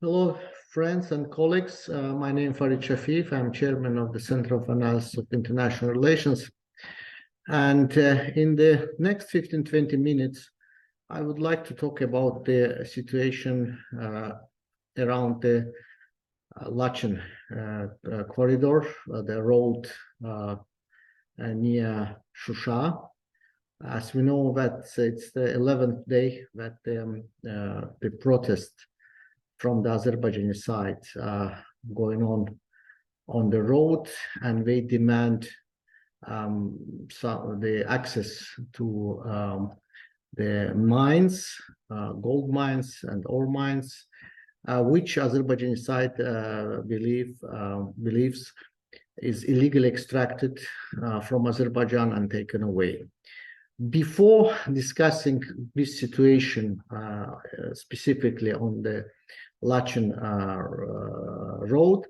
Hello, friends and colleagues. My name is Farid Shafif. I'm chairman of the Center of Analysis of International Relations. And in the next 15-20 minutes, I would like to talk about the situation around the Lachen corridor, the road near Shusha. As we know, that it's the 11th day that the protest from the Azerbaijani side going on the road, and they demand the access to the mines, gold mines and ore mines, which Azerbaijani side believes is illegally extracted from Azerbaijan and taken away. Before discussing this situation specifically on the Lachen road,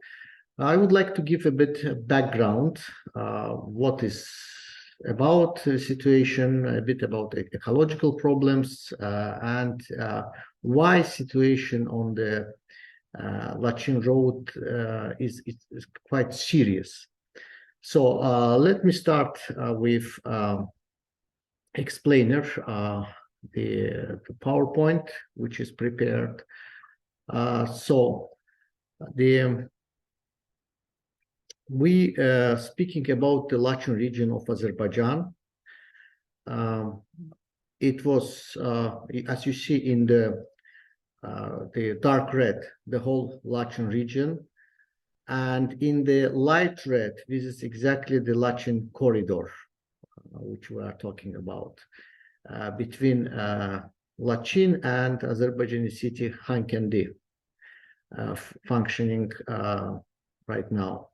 I would like to give a bit of background, what is about the situation, a bit about ecological problems, and why situation on the Lachen road is quite serious. So let me start with explainer, the PowerPoint, which is prepared. We speaking about the Lachen region of Azerbaijan. It was, as you see in the dark red, the whole Lachen region, and in the light red, this is exactly the Lachen corridor, which we are talking about, between Lachin and Azerbaijani city Khankendi, functioning right now.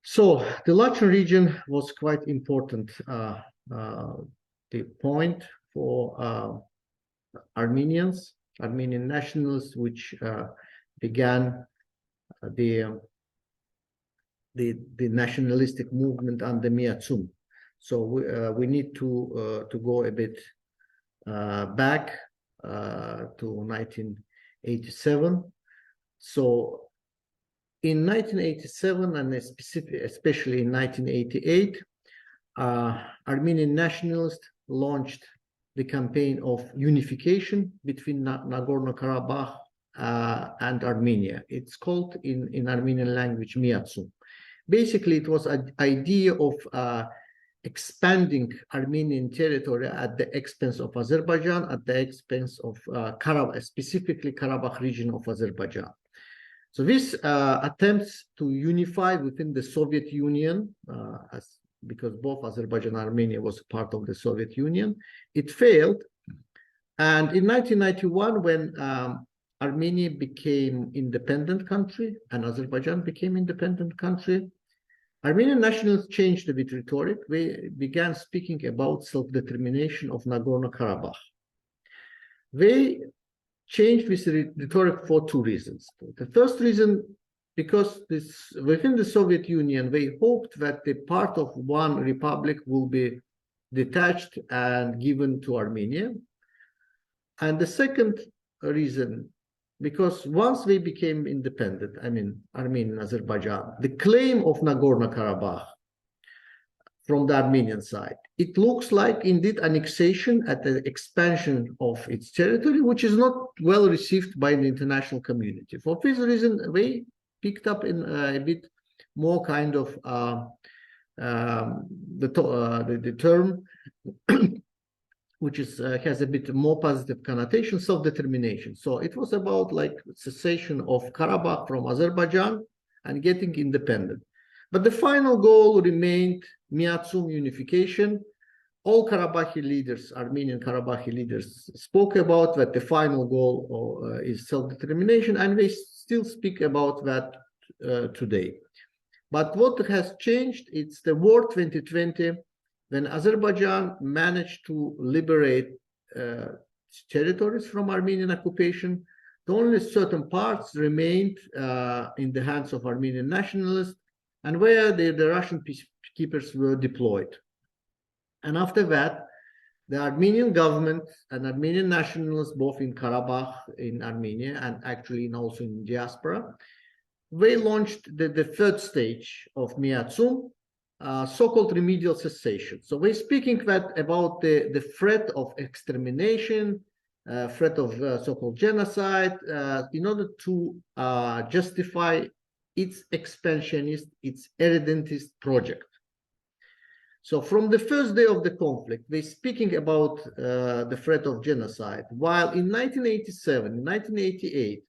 So the Lachen region was quite important, the point for Armenian nationalists, which began the nationalistic movement under Miatsum. So we need to go a bit back to 1987. So in 1987 and especially in 1988, Armenian nationalists launched the campaign of unification between Nagorno-Karabakh and Armenia. It's called in Armenian language Miatsum. Basically, it was an idea of expanding Armenian territory at the expense of Azerbaijan, at the expense of specifically Karabakh region of Azerbaijan. So this attempts to unify within the Soviet Union, because both Azerbaijan and Armenia was part of the Soviet Union, it failed. And in 1991, when Armenia became independent country and Azerbaijan became independent country, Armenian nationalists changed a bit rhetoric. They began speaking about self-determination of Nagorno-Karabakh. They changed this rhetoric for two reasons. The first reason, because within the Soviet Union, they hoped that the part of one republic will be detached and given to Armenia. And the second reason, because once they became independent, Armenia and Azerbaijan, the claim of Nagorno-Karabakh from the Armenian side, it looks like indeed annexation at the expansion of its territory, which is not well received by the international community. For this reason, they picked up in a bit more kind of the term which is has a bit more positive connotation, self-determination. So it was about like cessation of Karabakh from Azerbaijan and getting independent. But the final goal remained Miatsum unification. All Karabakhi leaders, Armenian Karabakhi leaders, spoke about that the final goal is self-determination, and they still speak about that today. But what has changed, it's the war 2020, when Azerbaijan managed to liberate territories from Armenian occupation. Only certain parts remained in the hands of Armenian nationalists, and where the Russian peacekeepers were deployed. And after that, the Armenian government and Armenian nationalists, both in Karabakh, in Armenia, and actually also in diaspora, they launched the third stage of Miatsum, so-called remedial cessation. So we're speaking about the threat of extermination, threat of so-called genocide, in order to justify its expansionist, its irredentist project. So from the first day of the conflict, we're speaking about the threat of genocide, while in 1987, 1988,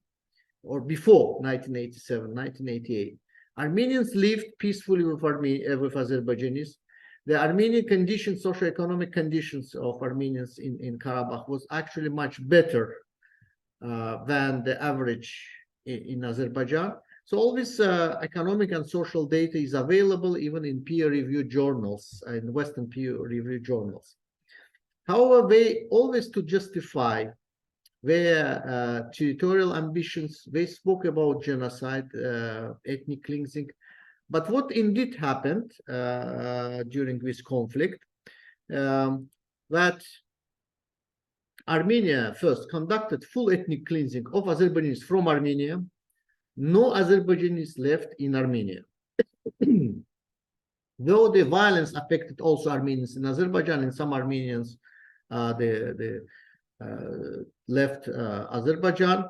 or before 1987, 1988, Armenians lived peacefully with Azerbaijanis. The Armenian conditions, socio-economic conditions of Armenians in Karabakh was actually much better than the average in Azerbaijan. So all this economic and social data is available even in peer-reviewed journals, in Western peer-reviewed journals. However, they always to justify their territorial ambitions, they spoke about genocide, ethnic cleansing. But what indeed happened during this conflict, that Armenia first conducted full ethnic cleansing of Azerbaijanis from Armenia. No Azerbaijanis left in Armenia. Though the violence affected also Armenians in Azerbaijan, and some Armenians left Azerbaijan.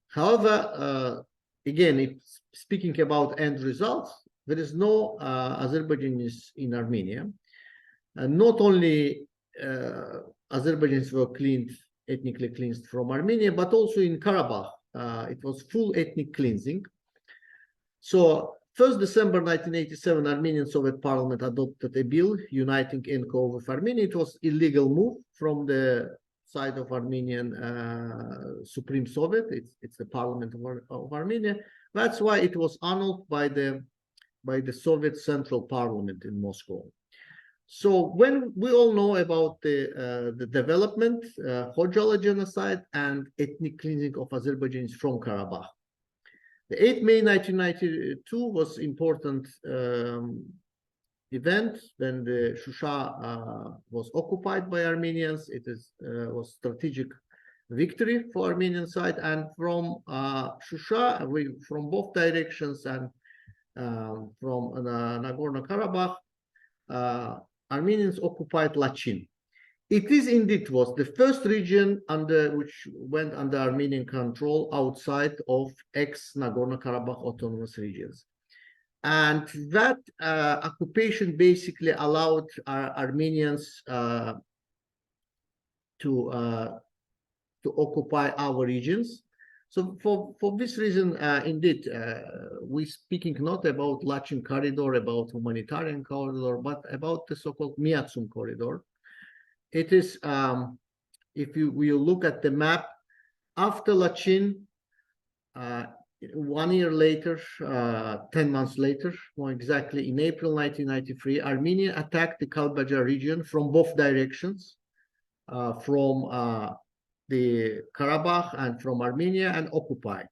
However, again, speaking about end results, there is no Azerbaijanis in Armenia. Not only Azerbaijanis were ethnically cleansed from Armenia, but also in Karabakh. It was full ethnic cleansing. So 1st December 1987, Armenian Soviet Parliament adopted a bill uniting NKO with Armenia. It was illegal move from the side of Armenian Supreme Soviet. It's the Parliament of Armenia. That's why it was annulled by the Soviet Central Parliament in Moscow. So when we all know about the development, Khojaly genocide and ethnic cleansing of Azerbaijanis from Karabakh. The 8th May 1992 was important event when the Shusha was occupied by Armenians. It was strategic victory for Armenian side, and from Shusha, from both directions, and from Nagorno-Karabakh, Armenians occupied Lachin. It is indeed was the first region which went under Armenian control outside of ex-Nagorno-Karabakh autonomous regions. And that occupation basically allowed Armenians to occupy our regions. So for this reason, indeed, we're speaking not about Lachin corridor, about humanitarian corridor, but about the so-called Miatsum corridor. It is, if you look at the map, after Lachin, 1 year later, 10 months later, more exactly, in April 1993, Armenia attacked the Kalbajar region from both directions, from the Karabakh and from Armenia, and occupied.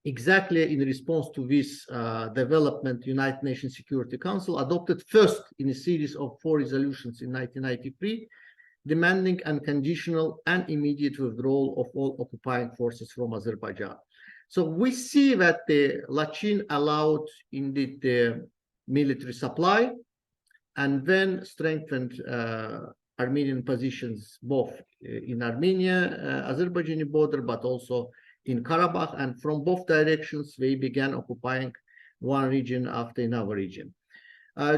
Exactly in response to this development, United Nations Security Council adopted first in a series of 4 resolutions in 1993, demanding unconditional and immediate withdrawal of all occupying forces from Azerbaijan. So we see that the Lachin allowed indeed the military supply, and then strengthened Armenian positions both in Armenia, Azerbaijani border, but also in Karabakh, and from both directions, they began occupying one region after another region.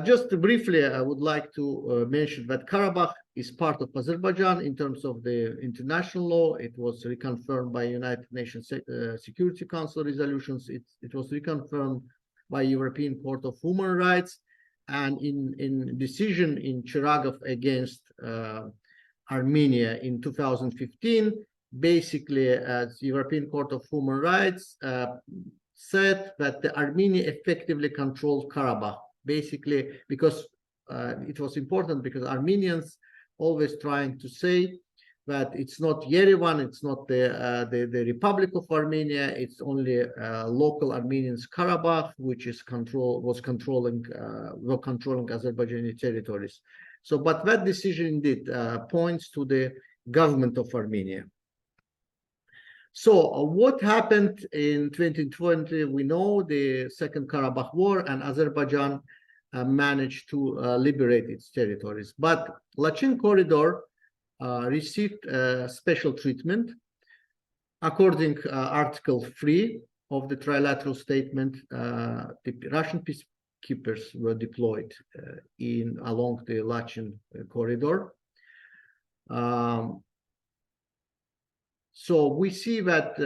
Just briefly, I would like to mention that Karabakh is part of Azerbaijan in terms of the international law. It was reconfirmed by United Nations Security Council resolutions. It was reconfirmed by European Court of Human Rights, and in decision in Chiragov against Armenia in 2015, basically, as European Court of Human Rights said that the Armenia effectively controlled Karabakh, basically because it was important, because Armenians always trying to say that it's not Yerevan, it's not the Republic of Armenia, it's only local Armenians Karabakh, which is controlling Azerbaijani territories. So, but that decision indeed points to the government of Armenia. So what happened in 2020? We know the Second Karabakh War, and Azerbaijan managed to liberate its territories. But Lachin Corridor received special treatment. According Article 3 of the trilateral statement, the Russian peacekeepers were deployed along the Lachin corridor. So we see that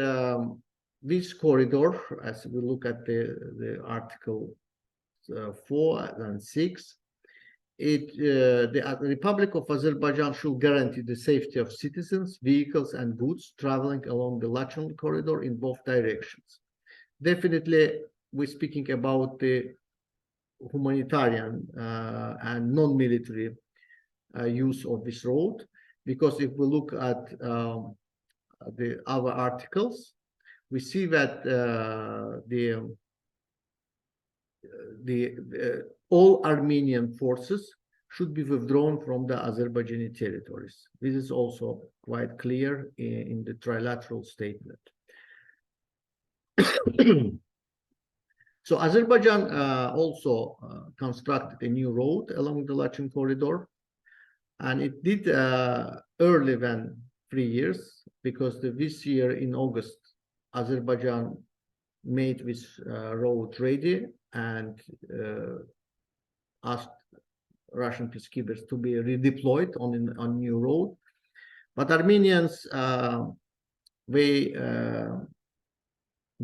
this corridor, as we look at the Article 4 and 6, the Republic of Azerbaijan should guarantee the safety of citizens, vehicles, and goods traveling along the Lachin corridor in both directions. Definitely, we're speaking about the humanitarian and non-military use of this road, because if we look at the other articles, we see that all Armenian forces should be withdrawn from the Azerbaijani territories. This is also quite clear in the trilateral statement. So Azerbaijan also constructed a new road along the Lachin corridor, and it did earlier than 3 years, because this year in August, Azerbaijan made this road ready and asked Russian peacekeepers to be redeployed on a new road. But Armenians, they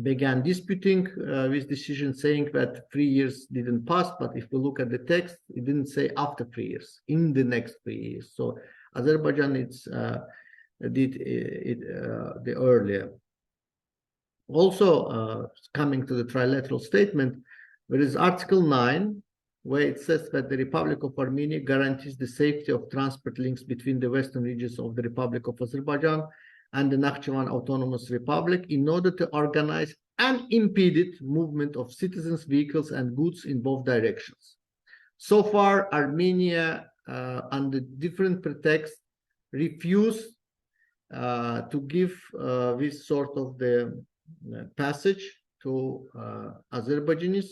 began disputing this decision, saying that 3 years didn't pass. But if we look at the text, it didn't say after 3 years, in the next 3 years. So Azerbaijan did it the earlier. Also, coming to the trilateral statement, there is Article 9, where it says that the Republic of Armenia guarantees the safety of transport links between the western regions of the Republic of Azerbaijan and the Nakhchivan Autonomous Republic in order to organize unimpeded movement of citizens, vehicles, and goods in both directions. So far, Armenia, under different pretexts, refused to give this sort of the passage to Azerbaijanis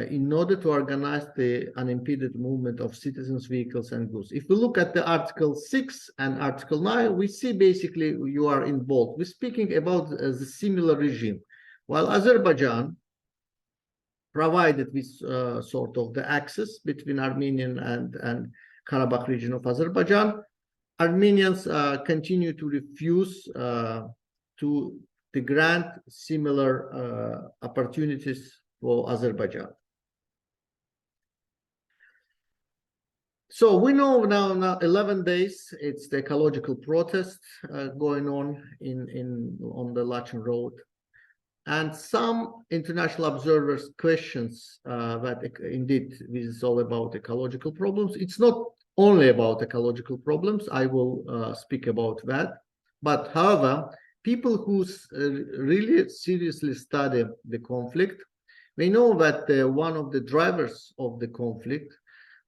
in order to organize the unimpeded movement of citizens, vehicles, and goods. If we look at the Article 6 and Article 9, we see basically you are involved. We're speaking about the similar regime. While Azerbaijan provided this sort of the access between Armenian and Karabakh region of Azerbaijan, Armenians continue to refuse to grant similar opportunities for Azerbaijan. So we know now 11 days, it's the ecological protest going on on the Lachin Road. And some international observers questions that indeed this is all about ecological problems. It's not only about ecological problems. I will speak about that. But however, people who really seriously study the conflict, they know that one of the drivers of the conflict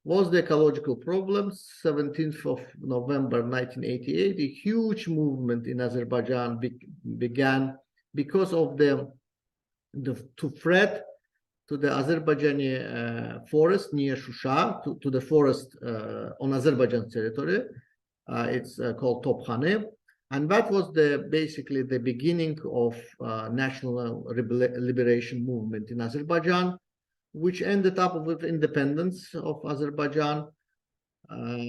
was the ecological problems. 17th of November 1988, a huge movement in Azerbaijan began because of the threat to the Azerbaijani forest near Shusha, to the forest on Azerbaijan territory. It's called Topkhane. And that was basically the beginning of national liberation movement in Azerbaijan, which ended up with independence of Azerbaijan,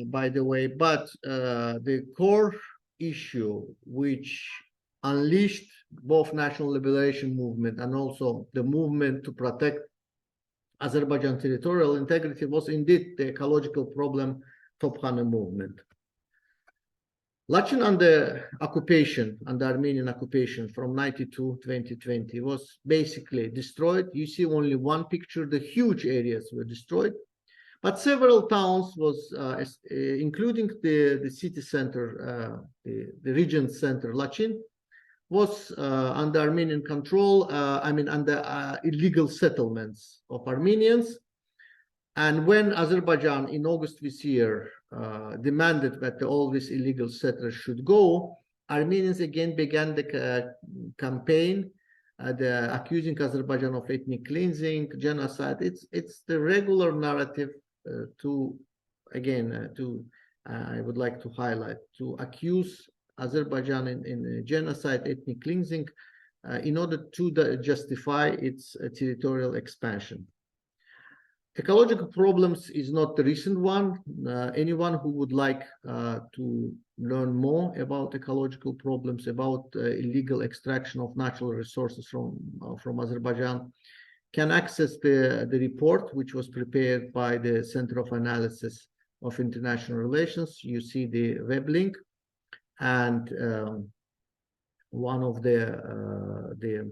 by the way. But the core issue, which unleashed both national liberation movement and also the movement to protect Azerbaijan territorial integrity, was indeed the ecological problem, Topkhane movement. Lachin under Armenian occupation from 92 to 2020 was basically destroyed. You see only one picture, the huge areas were destroyed, but several towns was, including the city center, the region center, Lachin, was under Armenian control, under illegal settlements of Armenians. And when Azerbaijan in August this year demanded that all these illegal settlers should go, Armenians again began the campaign, accusing Azerbaijan of ethnic cleansing, genocide. It's the regular narrative I would like to highlight, to accuse Azerbaijan in genocide, ethnic cleansing, in order to justify its territorial expansion. Ecological problems is not the recent one. Anyone who would like to learn more about ecological problems, about illegal extraction of natural resources from Azerbaijan, can access the report, which was prepared by the Center of Analysis of International Relations. You see the web link, and one of the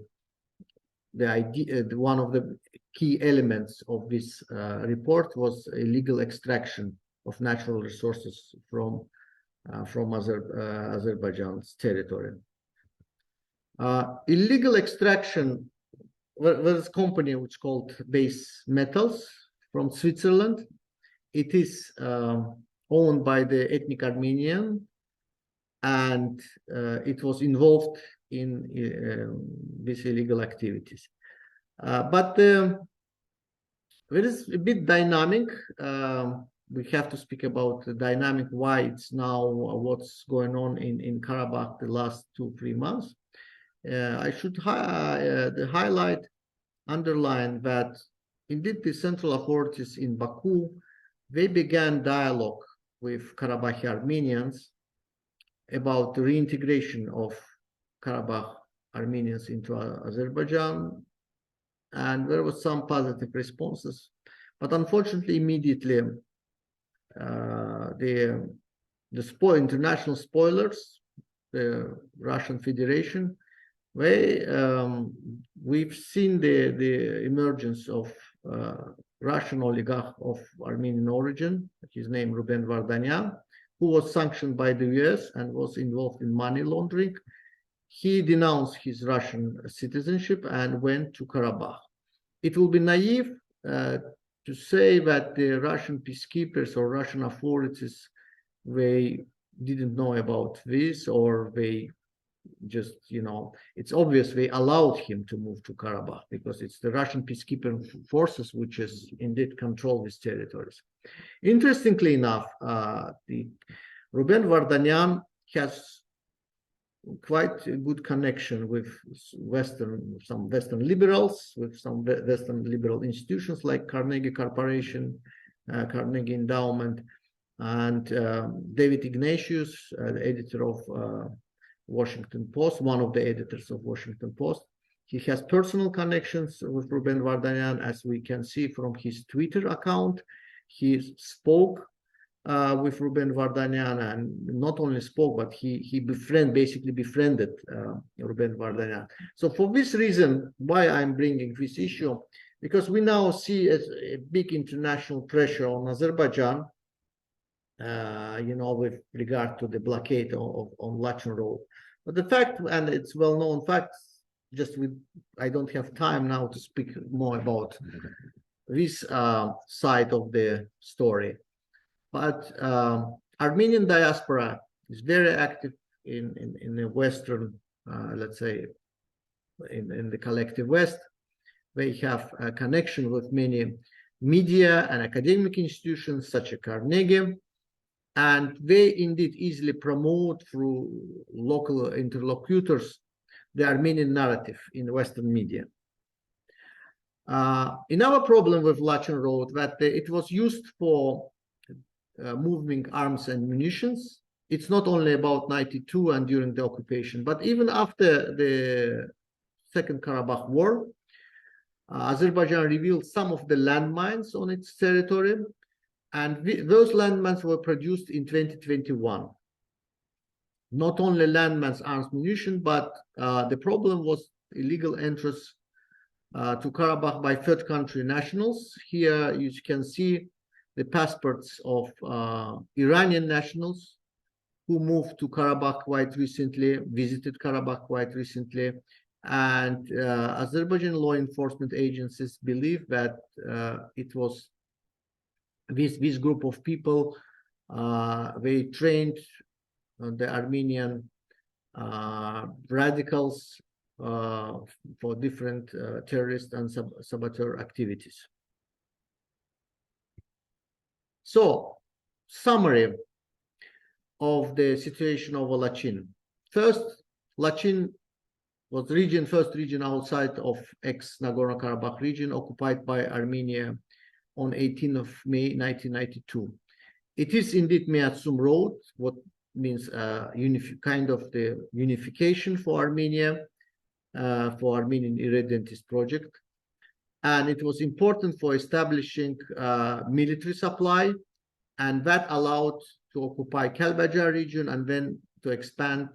idea, one of the key elements of this report was illegal extraction of natural resources from Azerbaijan's territory. Illegal extraction. There's a company which is called Base Metals from Switzerland. It is owned by the ethnic Armenian, and it was involved in these illegal activities. But there is a bit dynamic. We have to speak about the dynamic, why it's now, what's going on in Karabakh the last 2-3 months. I should underline that indeed the central authorities in Baku, they began dialogue with Karabakh Armenians about the reintegration of Karabakh Armenians into Azerbaijan, and there was some positive responses. But unfortunately, immediately, the international spoilers, the Russian Federation, we've seen the emergence of Russian oligarch of Armenian origin, his name Ruben Vardanyan, who was sanctioned by the US and was involved in money laundering. He denounced his Russian citizenship and went to Karabakh. It will be naive to say that the Russian peacekeepers or Russian authorities, they didn't know about this, or they just, it's obvious they allowed him to move to Karabakh because it's the Russian peacekeeping forces which is indeed control these territories. Interestingly enough, the Ruben Vardanyan has quite a good connection with some Western liberals, with some Western liberal institutions like Carnegie Corporation, Carnegie Endowment, and David Ignatius, the editor of Washington Post, one of the editors of Washington Post. He has personal connections with Ruben Vardanyan, as we can see from his Twitter account. He spoke with Ruben Vardanyan, and not only spoke, but he basically befriended Ruben Vardanyan. So for this reason, why I'm bringing this issue, because we now see a big international pressure on Azerbaijan, with regard to the blockade on Lachen Road. But the fact, and it's well-known fact, I don't have time now to speak more about this side of the story. But Armenian diaspora is very active in the Western, let's say, in the collective West. They have a connection with many media and academic institutions such as Carnegie, and they indeed easily promote through local interlocutors the Armenian narrative in Western media. Another problem with Lachen Road, that it was used for moving arms and munitions. It's not only about 92 and during the occupation, but even after the Second Karabakh War, Azerbaijan revealed some of the landmines on its territory, and those landmines were produced in 2021. Not only landmines, arms, munition, but the problem was illegal entrance to Karabakh by third country nationals. Here you can see the passports of Iranian nationals who moved to Karabakh quite recently, visited Karabakh quite recently, and Azerbaijan law enforcement agencies believe that it was this group of people, they trained the Armenian radicals for different terrorist and saboteur activities. So, summary of the situation of Lachin. First, Lachin was first region outside of ex-Nagorno-Karabakh region occupied by Armenia on 18th of May 1992. It is indeed Meatsum Road, what means kind of the unification for Armenia, for Armenian irredentist project. And it was important for establishing military supply, and that allowed to occupy Kalbajar region and then to expand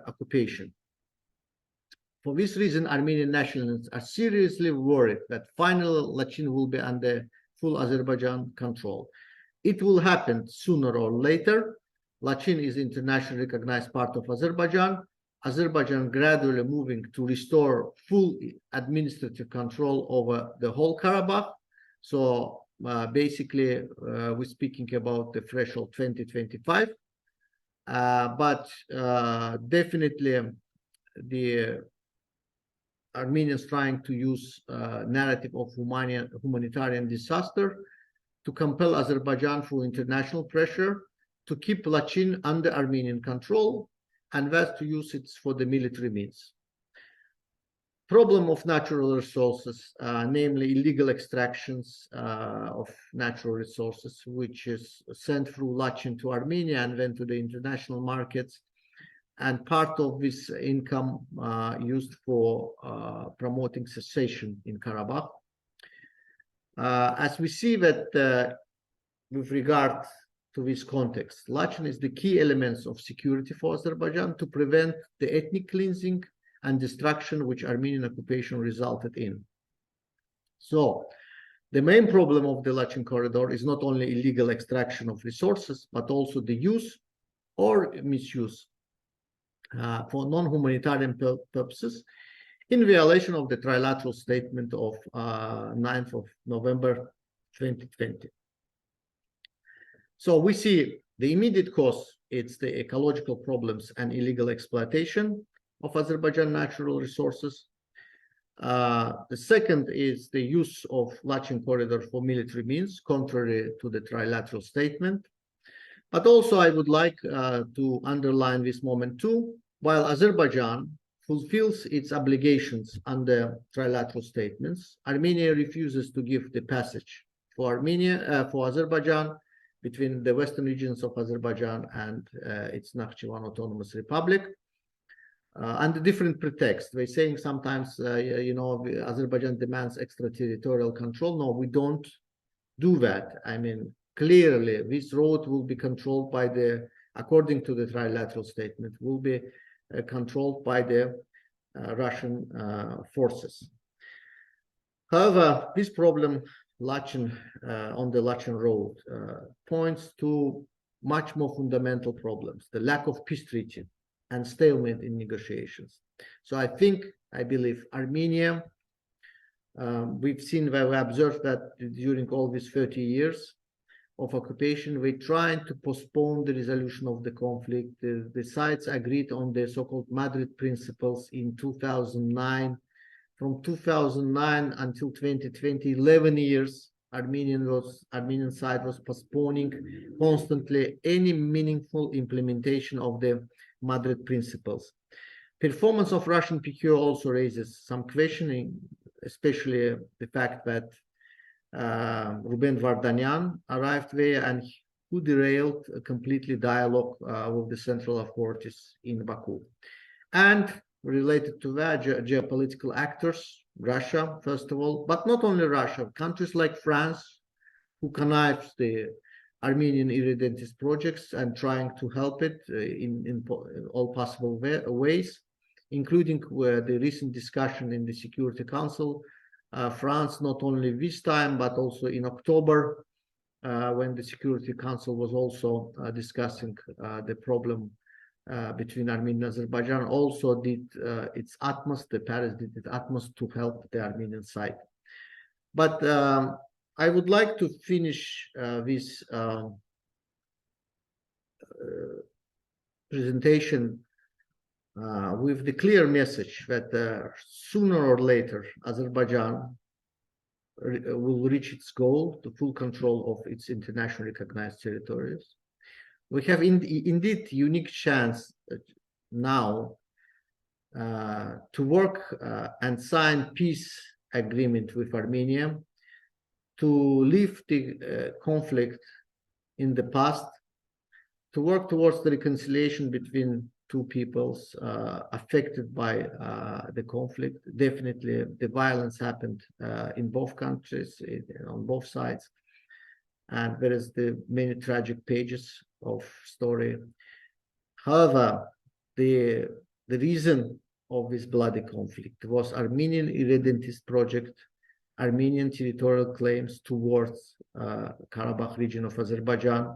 occupation. For this reason, Armenian nationalists are seriously worried that finally Lachin will be under full Azerbaijan control. It will happen sooner or later. Lachin is internationally recognized part of Azerbaijan. Azerbaijan gradually moving to restore full administrative control over the whole Karabakh. So basically, we're speaking about the threshold 2025. But definitely the Armenians trying to use narrative of humanitarian disaster to compel Azerbaijan through international pressure to keep Lachin under Armenian control, and thus to use it for the military means. Problem of natural resources, namely illegal extractions of natural resources, which is sent through Lachin to Armenia and then to the international markets, and part of this income used for promoting secession in Karabakh. As we see that with regard to this context, Lachin is the key elements of security for Azerbaijan to prevent the ethnic cleansing and destruction which Armenian occupation resulted in. So the main problem of the Lachin corridor is not only illegal extraction of resources, but also the use or misuse for non-humanitarian purposes in violation of the trilateral statement of 9th of November 2020. So we see the immediate cause, it's the ecological problems and illegal exploitation of Azerbaijan natural resources. The second is the use of Lachin corridor for military means, contrary to the trilateral statement. But also I would like to underline this moment too. While Azerbaijan fulfills its obligations under trilateral statements, Armenia refuses to give the passage for Azerbaijan between the western regions of Azerbaijan and its Nakhchivan Autonomous Republic. Under different pretexts. They're saying sometimes, Azerbaijan demands extraterritorial control. No, we don't do that. I mean, clearly, this road will be controlled by according to the trilateral statement, will be controlled by the Russian forces. However, this problem, Lachin, on the Lachin road, points to much more fundamental problems, the lack of peace treaty and stalemate in negotiations. So I believe Armenia, we observed that during all these 30 years of occupation, we're trying to postpone the resolution of the conflict. The sides agreed on the so-called Madrid principles in 2009. From 2009 until 2020, 11 years, Armenian side was postponing constantly any meaningful implementation of the Madrid principles. Performance of Russian PQ also raises some questioning, especially the fact that Ruben Vardanyan arrived there and who derailed a completely dialogue with the central authorities in Baku. And related to that, geopolitical actors, Russia, first of all, but not only Russia, countries like France, who connives the Armenian irredentist projects and trying to help it in all possible ways, including the recent discussion in the Security Council. France, not only this time, but also in October, when the Security Council was also discussing the problem between Armenia and Azerbaijan, also did its utmost, Paris did its utmost to help the Armenian side. But I would like to finish this presentation with the clear message that sooner or later Azerbaijan will reach its goal to full control of its internationally recognized territories. We have indeed unique chance now to work and sign peace agreement with Armenia to leave the conflict in the past, to work towards the reconciliation between two peoples affected by the conflict. Definitely, the violence happened in both countries, on both sides, and there is the many tragic pages of story. However, the reason of this bloody conflict was Armenian irredentist project, Armenian territorial claims towards Karabakh region of Azerbaijan,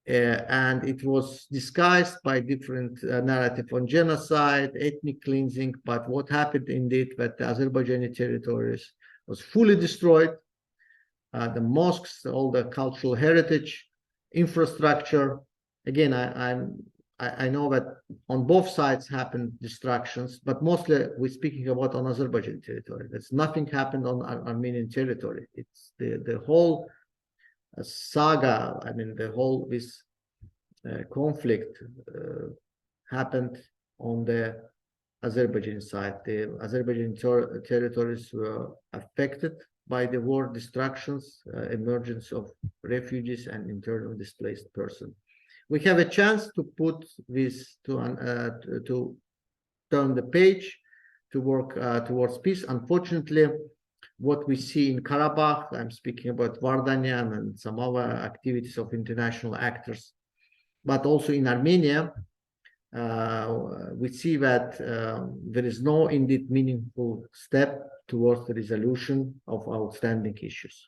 and it was disguised by different narrative on genocide, ethnic cleansing. But what happened indeed that the Azerbaijani territories was fully destroyed. The mosques, all the cultural heritage, infrastructure. Again, I know that on both sides happened destructions, but mostly we're speaking about on Azerbaijan territory. There's nothing happened on Armenian territory. It's the whole saga. I mean, the whole this conflict happened on the Azerbaijan side. The Azerbaijan territories were affected by the war destructions, emergence of refugees and internally displaced persons. We have a chance to put this to turn the page, to work towards peace. Unfortunately, what we see in Karabakh, I'm speaking about Vardanyan and some other activities of international actors, but also in Armenia, we see that there is no indeed meaningful step towards the resolution of outstanding issues.